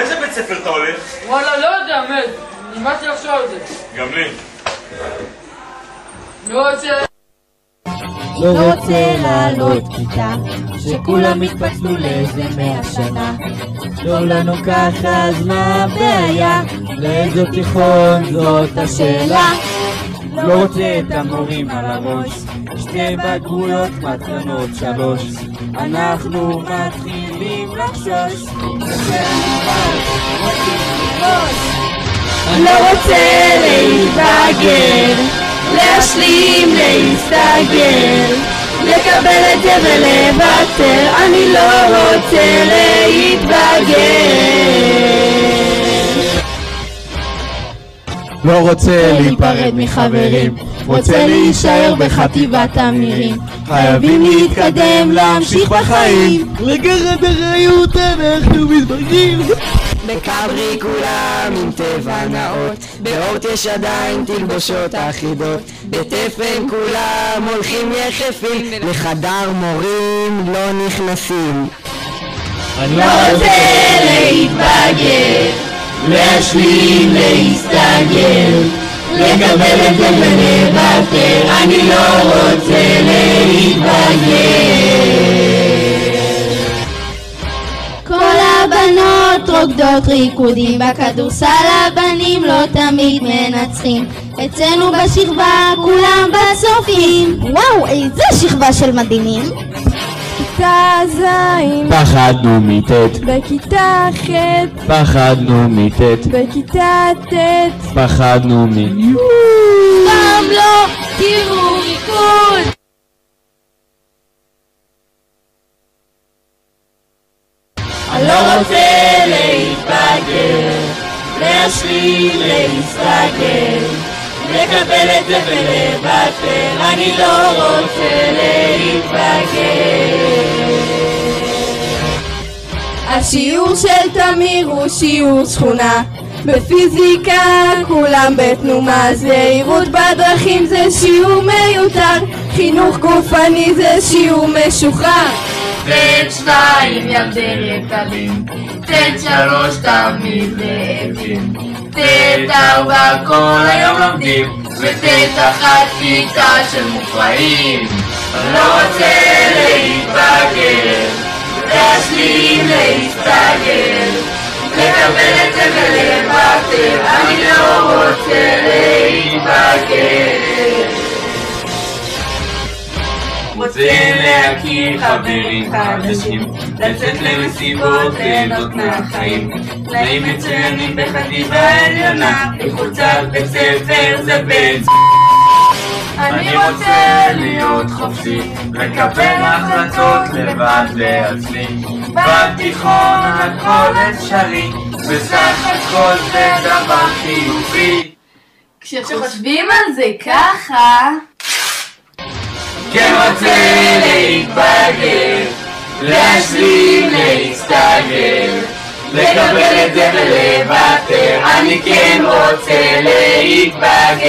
לאיזה בית ספר אתה הולך? וואלה, לא יודע, מת. נמאס לי לחשוב על זה. גם לי. לא רוצה לעלות כיתה, שכולם התפצלו לאיזה 100 שנה. טוב לנו ככה, אז מה הבעיה? לאיזו תיכון זאת השאלה. לא רוצה את המורים על הראש, שתי בגרויות מתנות 3. אנחנו מתחילים לחשוש, לא רוצה להתבגר, להשלים, להסתגר, לקבל את זה ולוותר. אני לא רוצה להתבגר, לא רוצה להיפרד מחברים, רוצה להישאר בחטיבת המירים. חייבים להתקדם, להמשיך בחיים, לקחת אחריות, אנחנו מתבגרים. בקברי כולם עם טבע נאות, באורט יש עדיין תלבושות אחידות, בתפן כולם הולכים יחפים, לחדר מורים לא נכנסים. אני לא רוצה להתבגר, להשלים, להסתגר, לקבל את זה ולוותר. אני לא רוצה להתבגר. כל הבנות רוקדות ריקודים, בכדורסל הבנים לא תמיד מנצחים, אצלנו בשכבה כולם בצופים. וואו, איזה שכבה של מדהימים. בכיתה זין פחדנו מט', בכיתה ח' פחדנו מט', בכיתה ט' פחדנו גם לא תראו ריקוד. אני לא רוצה להתבגר, להשלים, להסתגר, לקבל את זה ולוותר. אני לא רוצה להתבגר. השיעור של תמיר הוא שיעור שכונה, בפיזיקה כולם בתנומה, זהירות בדרכים זה שיעור מיותר, חינוך גופני זה שיעור משוחרר. ט' 2 ילדי יקרים, ט' 3 תמיד רעבים, ט' 4 כל היום לומדים, וט' 1 כיתה של מופרעים. אני לא רוצה להתבגר, להשלים, להסתגר, לקבל את זה ולוותר. אני לא רוצה להתבגר. רוצה להכיר חברים חדשים, לצאת למסיבות, ליהנות מהחיים, תנאים מצוינים בחטיבה עליונה, לחוצת בית ספר זה בית. אני רוצה להיות חופשי, לקבל החלטות לבד לעצמי, בתיכון הכל אפשרי, בסך הכל זה דבר חיובי. כשחושבים על זה ככה, כן רוצה להתבגר, להשלים, להסתגר, לקבל את זה ולוותר. אני כן רוצה להתבגר.